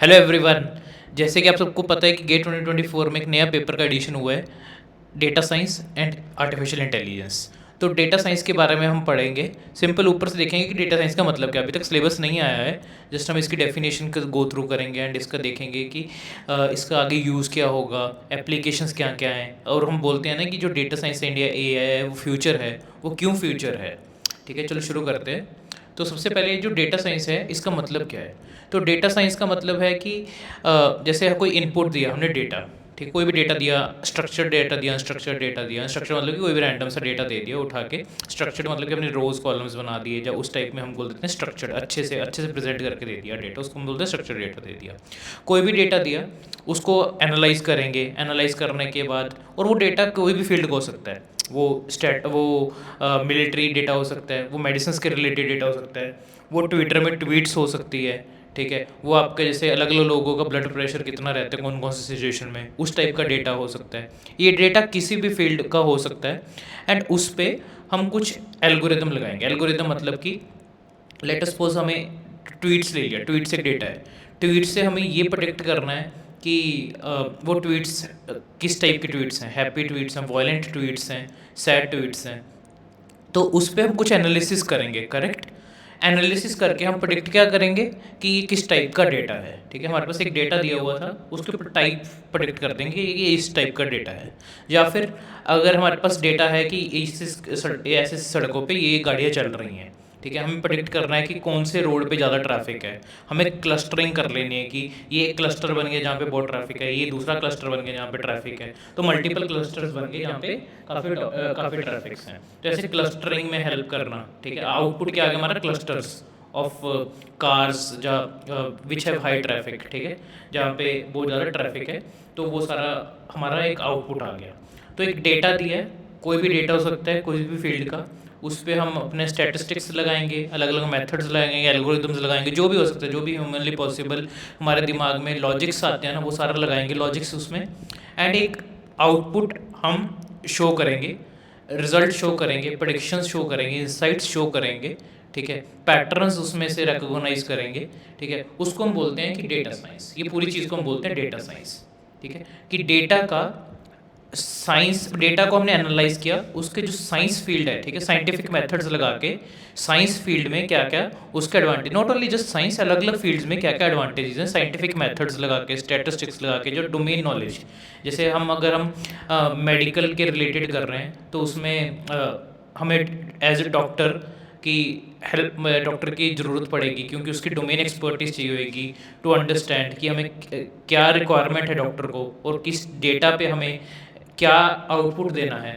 Hello everyone. जैसे कि आप सबको पता है कि गेट 2024 में एक नया पेपर का एडिशन हुआ है, data science and artificial intelligence. तो डेटा साइंस के बारे में हम पढ़ेंगे। सिंपल ऊपर से देखेंगे कि डेटा साइंस का मतलब क्या है। अभी तक सिलेबस नहीं आया है, जस्ट हम इसकी डेफिनेशन को गो थ्रू करेंगे एंड इसका देखेंगे कि इसका आगे यूज़ क्या होगा, एप्लीकेशंस क्या क्या हैं। और हम बोलते हैं ना कि जो डेटा साइंस इंडिया AI है वो फ्यूचर है। वो क्यों फ्यूचर है? ठीक है, चलो शुरू करते हैं। तो सबसे पहले जो डेटा साइंस है इसका मतलब क्या है। तो डेटा साइंस का मतलब है कि जैसे कोई इनपुट दिया हमने डेटा, ठीक, कोई भी डेटा दिया, स्ट्रक्चर्ड डेटा दिया, अनस्ट्रक्चर्ड डेटा दिया। स्ट्रक्चर मतलब कि कोई भी रैंडम सा डेटा दे दिया उठा के। स्ट्रक्चर्ड मतलब कि हमने रोज कॉलम्स बना दिए, या उस टाइप में हम बोल देते हैं स्ट्रक्चर्ड, अच्छे से प्रेजेंट करके दे दिया डेटा, उसको हम बोलते हैं स्ट्रक्चर्ड डेटा दे दिया। कोई भी डेटा दिया उसको एनालाइज करेंगे, एनालाइज करने के बाद, और वो डेटा कोई भी फील्ड का हो सकता है। वो मिलिट्री डेटा हो सकता है, वो मेडिसिन के रिलेटेड डेटा हो सकता है, वो ट्विटर में ट्वीट्स हो सकती है, ठीक है, वो आपके जैसे अलग अलग लोगों का ब्लड प्रेशर कितना रहता है कौन कौन सी सिचुएशन में, उस टाइप का डेटा हो सकता है। ये डेटा किसी भी फील्ड का हो सकता है। एंड उस पर हम कुछ एल्गोरिदम लगाएंगे। एल्गोरिदम मतलब कि लेट अस सपोज हमें ट्वीट्स ले लिया, ट्वीट्स एक डेटा है। ट्वीट से हमें ये प्रोडिक्ट करना है कि वो ट्वीट्स किस टाइप के ट्वीट्स हैं, हैप्पी ट्वीट्स हैं, वॉयलेंट ट्वीट्स हैं, सैड ट्वीट्स हैं। तो उस पर हम कुछ एनालिसिस करेंगे, करेक्ट। एनालिसिस करके हम प्रोडिक्ट क्या करेंगे कि ये किस टाइप का डेटा है। ठीक है, हमारे पास एक डेटा दिया हुआ था, उसके ऊपर टाइप प्रोडिक्ट कर देंगे कि ये इस टाइप का डेटा है। या फिर अगर हमारे पास डेटा है कि ऐसे सड़कों पे ये गाड़ियाँ चल रही हैं, ठीक है, हमें प्रेडिक्ट करना है कि कौन से रोड पे ज़्यादा ट्रैफिक है। हमें क्लस्टरिंग कर लेनी है कि ये एक क्लस्टर बन गया जहाँ पे बहुत ट्रैफिक है, ये दूसरा क्लस्टर बन गया जहाँ पे ट्रैफिक है, तो मल्टीपल क्लस्टर्स बन गए जहाँ पे काफ़ी ट्रैफिक्स हैं। तो ऐसे क्लस्टरिंग में हेल्प करना, ठीक है। आउटपुट क्या आ गया हमारा, क्लस्टर्स ऑफ कार्स जहाँ विच हैव हाई ट्रैफिक, ठीक है, जहाँ पे बहुत ज़्यादा ट्रैफिक है। तो वो सारा हमारा एक आउटपुट आ गया। तो एक डेटा दिया है, कोई भी डेटा हो सकता है कोई भी फील्ड का, उस पर हम अपने स्टैटिस्टिक्स लगाएंगे, अलग अलग मेथड्स लगाएंगे, एल्गोरिदम्स लगाएंगे, जो भी हो सकता है, जो भी ह्यूमनली पॉसिबल हमारे दिमाग में लॉजिक्स आते हैं ना, वो सारा लगाएंगे लॉजिक्स उसमें। एंड एक आउटपुट हम शो करेंगे, रिजल्ट शो करेंगे, प्रेडिक्शंस शो करेंगे, इंसाइट्स शो करेंगे, ठीक है, पैटर्न्स उसमें से रिकॉग्नाइज करेंगे, ठीक है। उसको हम बोलते हैं कि डेटा साइंस। ये पूरी चीज़ को हम बोलते हैं डेटा साइंस, ठीक है। कि डेटा का साइंस, डेटा को हमने एनालाइज किया, उसके जो साइंस फील्ड है, ठीक है, साइंटिफिक मेथड्स लगा के साइंस फील्ड में क्या क्या उसके advantage, not only just science, अलग अलग फील्ड्स में क्या क्या एडवांटेजेस हैं, साइंटिफिक मेथड्स लगा के, स्टैटिस्टिक्स लगा के, जो डोमेन नॉलेज, जैसे अगर हम मेडिकल के रिलेटेड कर रहे हैं तो उसमें हमें एज ए डॉक्टर की हेल्प, डॉक्टर की ज़रूरत पड़ेगी, क्योंकि उसकी डोमेन एक्सपर्टीज चाहिए होगी टू अंडरस्टैंड कि हमें क्या रिक्वायरमेंट है डॉक्टर को, और किस डेटा पे हमें क्या आउटपुट देना है,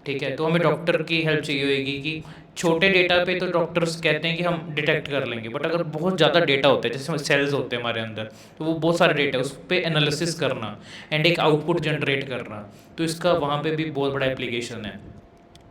ठीक है। तो हमें डॉक्टर की हेल्प चाहिए होगी कि छोटे डेटा पे तो डॉक्टर्स कहते हैं कि हम डिटेक्ट कर लेंगे, बट अगर बहुत ज़्यादा डेटा होता है, जैसे सेल्स होते हैं हमारे अंदर, तो वो बहुत सारे डेटा, उस पर एनालिसिस करना एंड एक आउटपुट जनरेट करना, तो इसका वहाँ पे भी बहुत बड़ा एप्लीकेशन है।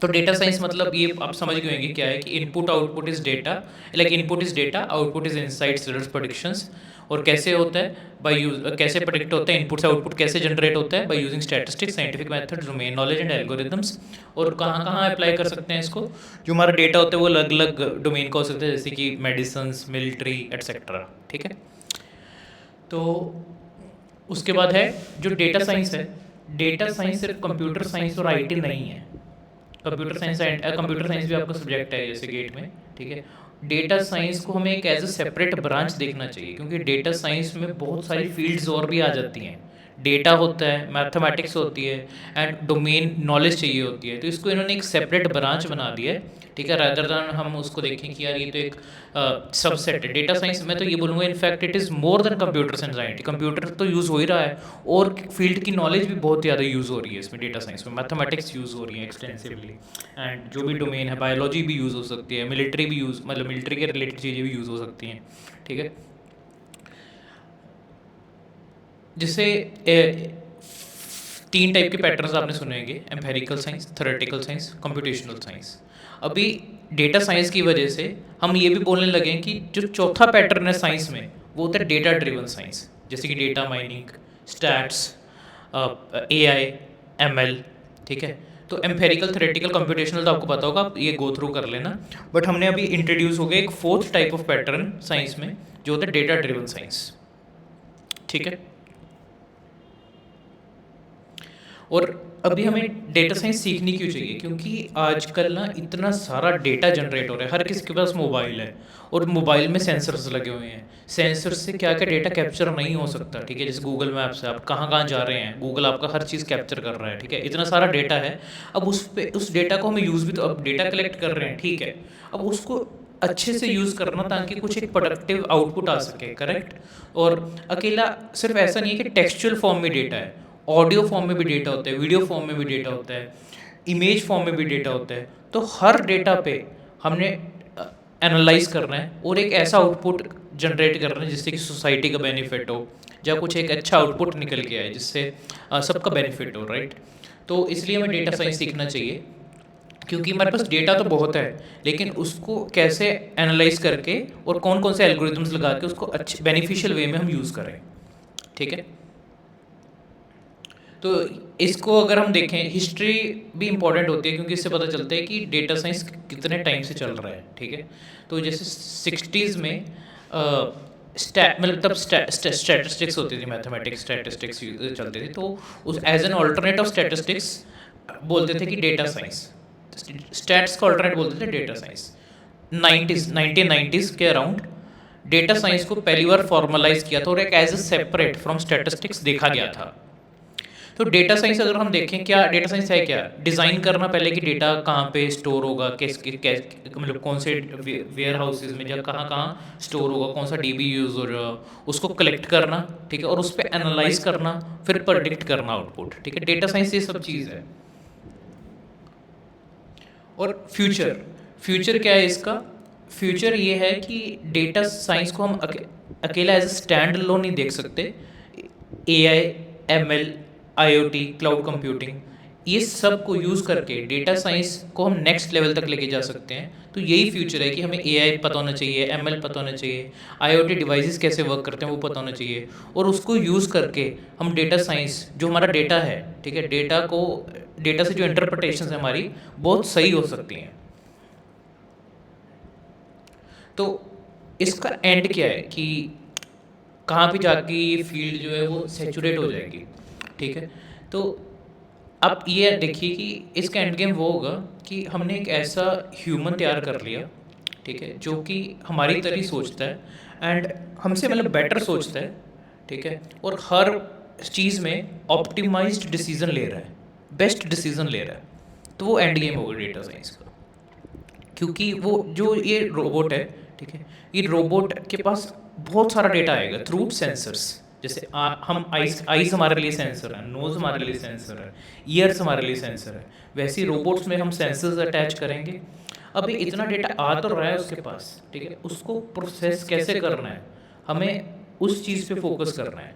तो डेटा साइंस मतलब ये आप समझ गए होंगे क्या है, कि input output is data, like input is data, output is insights, results, predictions. और कैसे होता है, बाय यूज, कैसे प्रेडिक्ट होता है, इनपुट से आउटपुट कैसे जनरेट होता है, by using statistics, scientific methods, domain knowledge and algorithms. और कहाँ कहाँ अप्लाई कर सकते हैं इसको, जो हमारा डेटा होता है वो अलग अलग डोमेन का हो सकता है, जैसे कि मेडिसिन, मिलिट्री एटसेट्रा, ठीक है। तो उसके बाद है जो डेटा साइंस है। डेटा साइंस सिर्फ कंप्यूटर साइंस और IT नहीं है। कंप्यूटर साइंस भी आपका सब्जेक्ट है जैसे गेट में, ठीक है। डेटा साइंस को हमें एक एज अ सेपरेट ब्रांच देखना चाहिए, क्योंकि डेटा साइंस में बहुत सारी फील्ड्स और भी आ जाती हैं। डेटा होता है, मैथमेटिक्स होती है, एंड डोमेन नॉलेज चाहिए होती है। तो इसको इन्होंने एक सेपरेट ब्रांच बना दिया है, ठीक है, रादर दैन हम उसको देखें कि यार ये तो एक सबसेट है। डेटा साइंस मैं तो ये बोलूँगा in fact it is more than computer science IT। Computer तो यूज़ हो ही रहा है, और फील्ड की नॉलेज भी बहुत ज़्यादा यूज़ हो रही है इसमें, डेटा साइंस में मैथमेटिक्स यूज़ हो रही है एक्सटेंसिवली, एंड जो भी डोमेन है, बायोलॉजी भी यूज़ हो सकती है, मिलिट्री भी यूज़, मतलब मिलिट्री के रिलेटेड चीज़ें भी यूज़ हो सकती हैं, ठीक है। जैसे तीन टाइप के पैटर्न्स आपने सुने होंगे, empirical science, theoretical science, computational science. अभी डेटा साइंस की वजह से हम ये भी बोलने लगे हैं कि जो चौथा पैटर्न है साइंस में, वो होता है डेटा ड्रिवन साइंस, जैसे कि data mining, stats, AI, ML, ठीक है। तो एम्पेरिकल, थ्योरेटिकल, कंप्यूटेशनल तो आपको पता होगा, आप ये गो थ्रू कर लेना। बट हमने अभी इंट्रोड्यूस हो गया एक fourth type of pattern science में, जो होता है डेटा ड्रिवन साइंस। ठीक है। और अभी हमें डेटा साइंस सीखनी क्यों चाहिए, क्योंकि आजकल ना इतना सारा डेटा जनरेट हो रहा है, हर किसी के पास मोबाइल है और मोबाइल में सेंसर्स लगे हुए हैं। सेंसर से क्या क्या डेटा कैप्चर नहीं हो सकता, ठीक है। जैसे गूगल मैप से आप कहाँ कहाँ जा रहे हैं, गूगल आपका हर चीज़ कैप्चर कर रहा है, ठीक है। इतना सारा डेटा है। अब उस डेटा को हमें यूज़ भी, तो अब डेटा कलेक्ट कर रहे हैं, ठीक है। अब उसको अच्छे से यूज़ करना ताकि कुछ एक प्रोडक्टिव आउटपुट आ सके, करेक्ट। और अकेला सिर्फ ऐसा नहीं है कि टेक्सचुअल फॉर्म में डेटा है, ऑडियो फॉर्म में भी डेटा होता है, वीडियो फॉर्म में भी डेटा होता है, इमेज फॉर्म में भी डेटा होता है। तो हर डेटा पे हमने एनालाइज करना है और एक ऐसा आउटपुट जनरेट करना है जिससे कि सोसाइटी का बेनिफिट हो, या कुछ एक अच्छा आउटपुट निकल के आए जिससे सबका बेनिफिट हो, राइट। तो इसलिए हमें डेटा साइंस सीखना चाहिए, क्योंकि हमारे पास डेटा तो बहुत है, लेकिन उसको कैसे एनालाइज करके और कौन कौन से एल्गोरिदम्स लगा के उसको अच्छे बेनिफिशियल वे में हम यूज़ करें, ठीक है। तो इसको अगर हम देखें, हिस्ट्री भी इम्पॉर्टेंट होती है, क्योंकि इससे पता चलता है कि डेटा साइंस कितने टाइम से चल रहा है, ठीक है। तो जैसे 60s में मतलब तब स्टैटिस्टिक्स होती थी, मैथमेटिक्स स्टैटिस्टिक्स चलती थी, तो उस as an alternate of statistics बोलते थे कि डेटा साइंस, स्टैट्स का ऑल्टरनेट बोलते थे डेटा साइंस। 1990s के अराउंड डेटा साइंस को पहली बार फॉर्मलाइज किया था और एक as a separate from statistics देखा गया था। तो डेटा साइंस अगर हम देखें, क्या डेटा साइंस है, क्या डिज़ाइन करना पहले कि डेटा कहाँ पे स्टोर होगा, मतलब कौन से वेयर हाउसेज में, या कहाँ कहाँ स्टोर होगा, कौन सा डीबी यूज़ हो रहा है, उसको कलेक्ट करना, ठीक है, और उस पर एनालाइज करना, फिर प्रेडिक्ट करना आउटपुट, ठीक है। डेटा साइंस ये सब चीज़ है। और फ्यूचर क्या है इसका? फ्यूचर ये है कि डेटा साइंस को हम अकेला एज ए स्टैंड अलोन नहीं देख सकते। AI, ML, IoT, cloud computing, ये सब को यूज़ करके डेटा साइंस को हम नेक्स्ट लेवल तक लेके जा सकते हैं। तो यही फ्यूचर है कि हमें AI पता होना चाहिए, ML पता होना चाहिए, IoT डिवाइसेस कैसे वर्क करते हैं वो पता होना चाहिए, और उसको यूज़ करके हम डेटा साइंस, जो हमारा डेटा है, ठीक है, डेटा से जो इंटरप्रिटेशन है हमारी, बहुत सही हो सकती हैं। तो इसका एंड क्या है कि कहाँ पे जाके ये फील्ड जो है वो सेचुरेट हो जाएगी, ठीक है। तो आप ये देखिए कि इसका एंड गेम वो होगा कि हमने एक ऐसा ह्यूमन तैयार कर लिया, ठीक है, जो कि हमारी तरह सोचता है एंड हमसे मतलब बेटर सोचता है, ठीक है, और हर चीज़ में ऑप्टिमाइज्ड डिसीजन ले रहा है, बेस्ट डिसीजन ले रहा है। तो वो एंड गेम होगा डेटा साइंस का, क्योंकि वो जो ये रोबोट है, ठीक है, ये रोबोट के पास बहुत सारा डेटा आएगा थ्रू सेंसर्स। जैसे हम आईज हमारे लिए सेंसर है, नोज हमारे लिए सेंसर है, ईयर्स हमारे लिए सेंसर है, वैसे ही रोबोट्स में हम सेंसर्स अटैच करेंगे। अभी इतना डेटा आ तो रहा है उसके पास, ठीक है, उसको प्रोसेस कैसे करना है, हमें उस चीज़ पे फोकस करना है,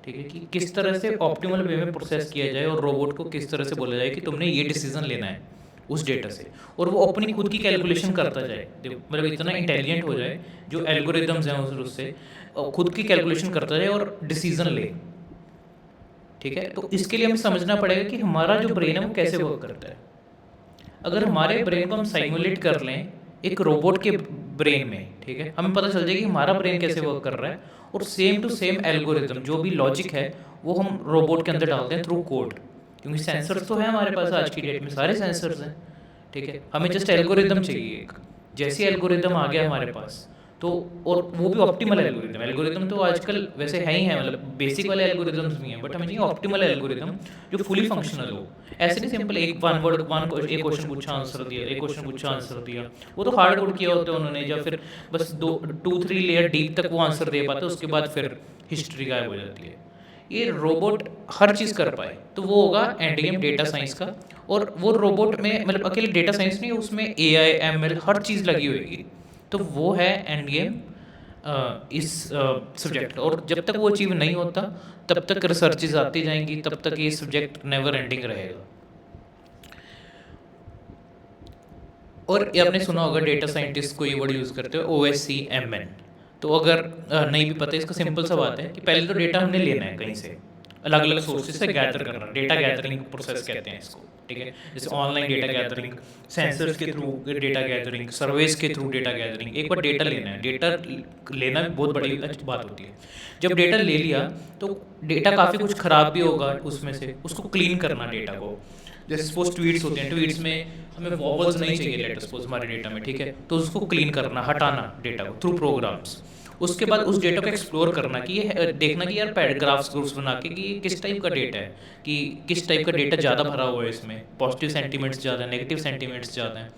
ठीक है, कि किस तरह से ऑप्टिमल वे में प्रोसेस किया जाए और रोबोट को किस तरह से बोला जाए कि तुमने ये डिसीजन लेना है उस डेटा से, और वो अपनी खुद की कैलकुलेशन करता जाए, मतलब इतना इंटेलिजेंट हो जाए, जो एल्गोरिदम्स हैं उससे खुद की कैलकुलेशन करता जाए और डिसीजन ले, ठीक है। तो इसके लिए हमें समझना पड़ेगा कि हमारा जो ब्रेन है वो कैसे वर्क करता है। अगर हमारे ब्रेन को हम साइमुलेट कर लें एक रोबोट के ब्रेन में, ठीक है, हमें पता चल जाएगा कि हमारा ब्रेन कैसे वर्क कर रहा है, और सेम टू सेम एल्गोरिदम जो भी लॉजिक है वो हम रोबोट के अंदर डालते हैं थ्रू कोड, क्योंकि सेंसर्स तो है हमारे पास, आज की डेट में सारे सेंसर्स हैं, ठीक है। हमें जस्ट एल्गोरिदम चाहिए एक, जैसे एल्गोरिदम आ गया हमारे पास, तो और वो भी ऑप्टिमल एल्गोरिदम तो आजकल वैसे है ही है, मतलब बेसिक वाले एल्गोरिदम्स भी हैं, बट हमें चाहिए ऑप्टिमल एल्गोरिदम जो फुली फंक्शनल हो। ऐसे नहीं सिंपल एक एक क्वेश्चन पूछा आंसर दिया, एक क्वेश्चन पूछा आंसर दिया, वो तो हार्ड कोड किया होता है उन्होंने, या फिर बस 2-3 लेयर डीप तक वो आंसर दे पाते, उसके बाद फिर हिस्ट्री गायब हो जाती है। ये रोबोट हर चीज़ कर पाए तो वो होगा एंड गेम डेटा साइंस का। और वो रोबोट में मतलब अकेले डेटा साइंस नहीं, उसमें AI, ML हर चीज़ लगी होगी, तो वो है एंड गेम इस सब्जेक्ट का। और जब तक वो अचीव नहीं होता तब तक रिसर्चेज आती जाएंगी, तब तक ये सब्जेक्ट नेवर एंडिंग रहेगा। और ये आपने सुना होगा डेटा साइंटिस्ट को ये वर्ड यूज़ करते हो OSCMN। तो अगर नहीं भी पता, इसका सिंपल सा बात है कि पहले तो डेटा हमने लेना है कहीं से, अलग अलग सोर्सेज से गैदर करना, डेटा गैदरिंग प्रोसेस कहते हैं इसको, ठीक है। जैसे ऑनलाइन डेटा गैदरिंग, सेंसर्स के थ्रू डेटा गैदरिंग, सर्वेस के थ्रू डेटा गैदरिंग। एक बार डेटा लेना है, डेटा लेना भी बहुत बड़ी अच्छी बात होती है। जब डेटा ले लिया तो डेटा काफ़ी कुछ ख़राब भी होगा उसमें से, उसको क्लीन करना डेटा को। जैसे सपोज ट्वीट्स होते हैं, ट्वीट्स में हमें वॉबल्स नहीं चाहिए लेट सपोज हमारे डेटा में, ठीक है, तो उसको क्लीन करना, हटाना डेटा को थ्रू प्रोग्राम्स। उसके बाद उस डेटा को एक्सप्लोर करना कि ये देखना कि यार पैराग्राफ्स ग्रुप्स बना के कि ये किस टाइप का डेटा है, कि किस टाइप का डेटा ज़्यादा भरा हुआ है इसमें, पॉजिटिव सेंटीमेंट्स ज़्यादा है, नेगेटिव सेंटीमेंट्स ज़्यादा हैं।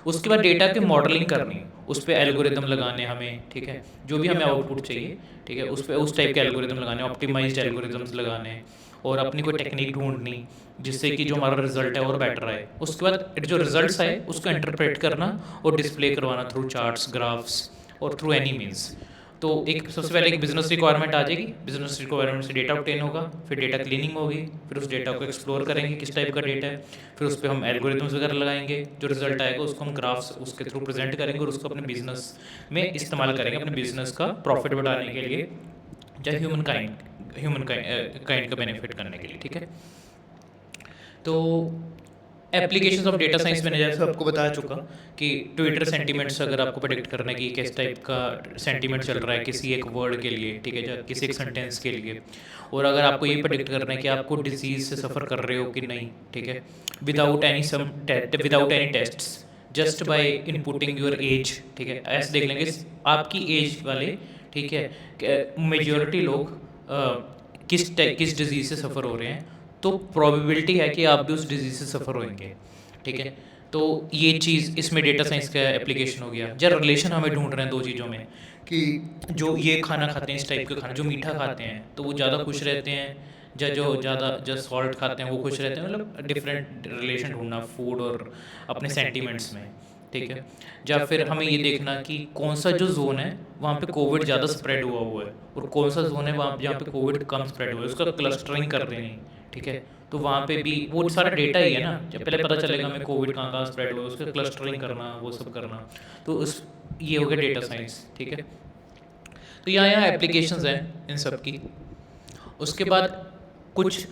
उसके बाद डेटा की मॉडलिंग करनी, उस पर एल्गोरिदम लगाने हमें, ठीक है, जो भी हमें आउटपुट चाहिए, ठीक है, उस पर उस टाइप के एल्गोरिदम लगाने, ऑप्टिमाइज्ड एल्गोरिदम्स लगाने, और अपनी कोई टेक्निक ढूंढनी जिससे कि जो हमारा रिजल्ट है और बेटर आए। उसके बाद जो रिजल्ट्स आए उसको इंटरप्रेट करना और डिस्प्ले करवाना थ्रू चार्ट्स, ग्राफ्स और थ्रू एनी मीन्स। तो एक सबसे पहले एक बिजनेस रिक्वायरमेंट आ जाएगी, बिजनेस रिक्वायरमेंट से डेटा ऑब्टेन होगा, फिर डेटा क्लीनिंग होगी, फिर उस डेटा को एक्सप्लोर करेंगे किस टाइप का डेटा है, फिर उस पर हम एल्गोरिथम्स वगैरह लगाएंगे, जो रिजल्ट आएगा उसको हम ग्राफ्स उसके थ्रू प्रेजेंट करेंगे और उसको अपने बिजनेस में इस्तेमाल करेंगे, अपने बिजनेस का प्रॉफिट बढ़ाने के लिए, चाहे ह्यूमन काइंड का बेनिफिट करने के लिए, ठीक है। तो एप्लीकेशंस ऑफ डेटा साइंस मैंने जैसे आपको बता चुका कि ट्विटर सेंटीमेंट्स अगर आपको प्रेडिक्ट करना है कि किस टाइप का सेंटीमेंट चल रहा है किसी एक वर्ड के लिए, ठीक है, या किसी एक सेंटेंस के लिए, और अगर आपको ये प्रेडिक्ट करना है कि आपको डिजीज़ से सफ़र कर रहे हो कि नहीं, ठीक है, without any tests, just by inputting your age, ठीक है, ऐसे देख लेंगे आपकी एज वाले, ठीक है, मेजॉरिटी लोग किस डिजीज़ से सफ़र हो रहे हैं, तो प्रोबेबिलिटी है कि आप भी उस डिजीज़ से सफ़र होंगे, ठीक है। तो ये चीज़ इसमें डेटा साइंस का एप्लीकेशन हो गया। जब रिलेशन हमें ढूंढ रहे हैं दो चीज़ों में, कि जो ये खाना खाते हैं, इस टाइप का खाना, जो मीठा खाते हैं तो वो ज़्यादा खुश रहते हैं, जो ज़्यादा जो सॉल्ट खाते हैं वो खुश रहते हैं, मतलब डिफरेंट रिलेशन ढूंढना फूड और अपने सेंटीमेंट्स में, ठीक है। या फिर हमें ये देखना कि कौन सा जो जोन है वहाँ पे कोविड ज़्यादा स्प्रेड हुआ है, और कौन सा जोन है वहाँ जहाँ पे कोविड कम स्प्रेड हुआ है, उसका क्लस्टरिंग कर देनी, ठीक है। तो वहाँ पे भी वो सारा डेटा ही है ना, जब पहले पता चलेगा हमें कोविड कहाँ कहाँ स्प्रेड हुआ, उसका क्लस्टरिंग करना, वो सब करना, तो उस ये हो गया डेटा साइंस, ठीक है। तो यहाँ एप्लीकेशंस हैं इन सब की। उसके बाद कुछ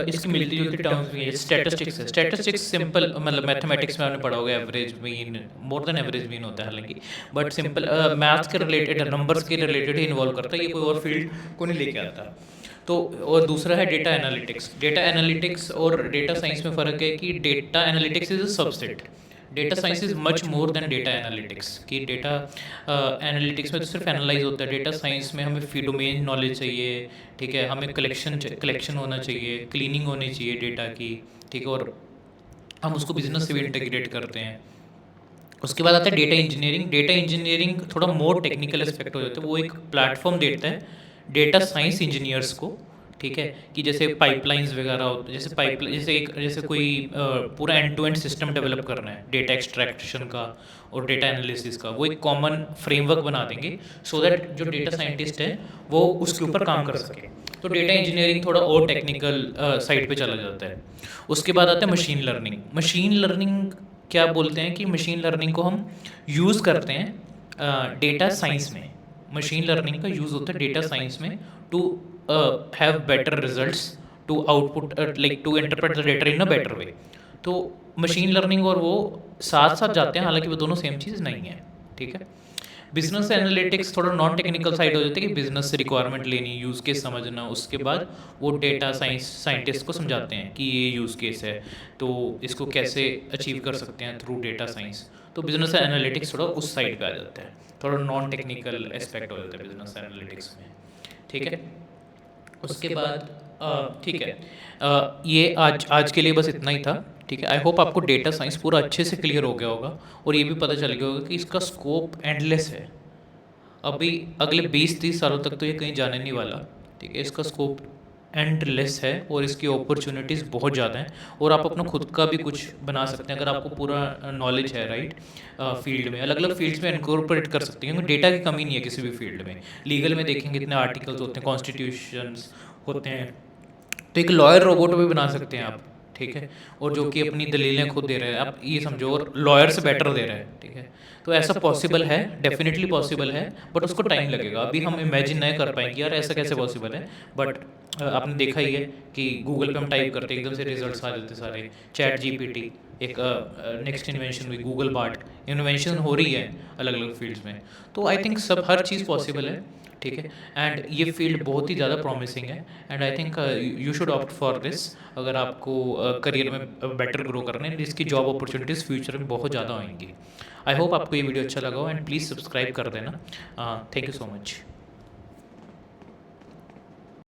इसकी मिलती जुलती टर्म्स भी है, स्टैटिस्टिक्स है। स्टैटिस्टिक्स सिंपल मतलब मैथमेटिक्स में आपने पढ़ा होगा, average mean, more than average mean होता है हालांकि, बट सिंपल मैथ्स के रिलेटेड, नंबर्स के रिलेटेड ही इन्वॉल्व करता है, ये कोई और फील्ड को नहीं लेके आता। तो और दूसरा है डेटा एनालिटिक्स। डेटा एनालिटिक्स और डेटा साइंस में फ़र्क है कि data analytics is a subset, data science is much more than data analytics. कि डेटा एनालिटिक्स में तो सिर्फ एनालाइज होता है, डेटा साइंस में हमें डोमेन नॉलेज चाहिए, ठीक है, हमें कलेक्शन होना चाहिए, क्लीनिंग होनी चाहिए डेटा की, ठीक है, और हम उसको बिजनेस से भी इंटीग्रेट करते हैं। उसके बाद आता है डेटा इंजीनियरिंग। डेटा इंजीनियरिंग थोड़ा मोर टेक्निकल एस्पेक्ट हो जाता है, वो एक प्लेटफॉर्म देता है डेटा साइंस इंजीनियर्स को, ठीक है, कि जैसे पाइपलाइंस वगैरह होते हैं, जैसे कोई पूरा end to end system develop करना है डेटा एक्सट्रैक्शन का और डेटा एनालिसिस का, वो एक कॉमन फ्रेमवर्क बना देंगे सो दैट जो डेटा साइंटिस्ट है वो उसके ऊपर काम कर सके। तो डेटा इंजीनियरिंग थोड़ा और टेक्निकल साइड पे चला जाता है। उसके बाद आता है मशीन लर्निंग। मशीन लर्निंग क्या बोलते हैं कि मशीन लर्निंग को हम यूज़ करते हैं डेटा साइंस में। मशीन लर्निंग का यूज़ होता है डेटा साइंस में to have better results, to output like to interpret the data in a better way. तो मशीन लर्निंग और वो साथ साथ जाते हैं, हालांकि वो दोनों सेम चीज़ नहीं है, ठीक है। बिजनेस एनालिटिक्स थोड़ा नॉन टेक्निकल साइड हो जाती है कि बिजनेस से रिक्वायरमेंट लेनी, यूज़ केस समझना, उसके बाद वो डेटा साइंटिस्ट को समझाते हैं कि ये यूज़ केस है तो इसको कैसे अचीव कर सकते हैं थ्रू डेटा साइंस। तो बिजनेस एनालिटिक्स थोड़ा उस साइड पे आ जाता है, थोड़ा नॉन टेक्निकल एस्पेक्ट हो जाता है बिजनेस एनालिटिक्स में, ठीक है। उसके बाद ठीक है, ये आज के लिए बस इतना ही था, ठीक है। आई होप आपको डेटा साइंस पूरा अच्छे से क्लियर हो गया होगा और ये भी पता चल गया होगा कि इसका स्कोप एंडलेस है। अभी अगले 20-30 सालों तक तो ये कहीं जाने नहीं वाला, ठीक है। इसका स्कोप एंडलेस है और इसकी अपॉर्चुनिटीज़ बहुत ज़्यादा हैं, और आप अपना खुद का भी कुछ बना सकते हैं अगर आपको पूरा नॉलेज है, राइट। फील्ड में अलग अलग फील्ड्स में इनकॉर्पोरेट कर सकते हैं, क्योंकि डेटा की कमी नहीं है किसी भी फील्ड में। लीगल में देखेंगे इतने आर्टिकल्स होते हैं, कॉन्स्टिट्यूशंस होते हैं, तो एक लॉयर रोबोट भी बना सकते हैं आप, ठीक है, और जो कि अपनी दलीलें खुद दे रहे हैं, आप ये समझो, और लॉयर से बेटर दे रहे हैं, ठीक है। तो ऐसा पॉसिबल है, डेफिनेटली पॉसिबल है, बट उसको टाइम लगेगा। अभी हम इमेजिन नहीं कर पाएंगे यार ऐसा कैसे पॉसिबल है, बट आपने देखा ही है कि गूगल पे हम टाइप करते हैं, एकदम से रिजल्ट्स आ जाते सारे। चैट जीपीटी एक नेक्स्ट इन्वेंशन हुई, गूगल बार्ट, इन्वेंशन हो रही है अलग अलग फील्ड्स में। तो आई थिंक सब हर चीज़ पॉसिबल है, ठीक है। एंड ये फील्ड बहुत ही ज़्यादा प्रॉमिसिंग है, and I think you should opt for this अगर आपको करियर में बेटर ग्रो करना है। इसकी जॉब अपॉर्चुनिटीज़ फ्यूचर में बहुत ज़्यादा आएंगी। आई होप आपको ये वीडियो अच्छा लगा हो, एंड प्लीज़ सब्सक्राइब कर देना। Thank you so much.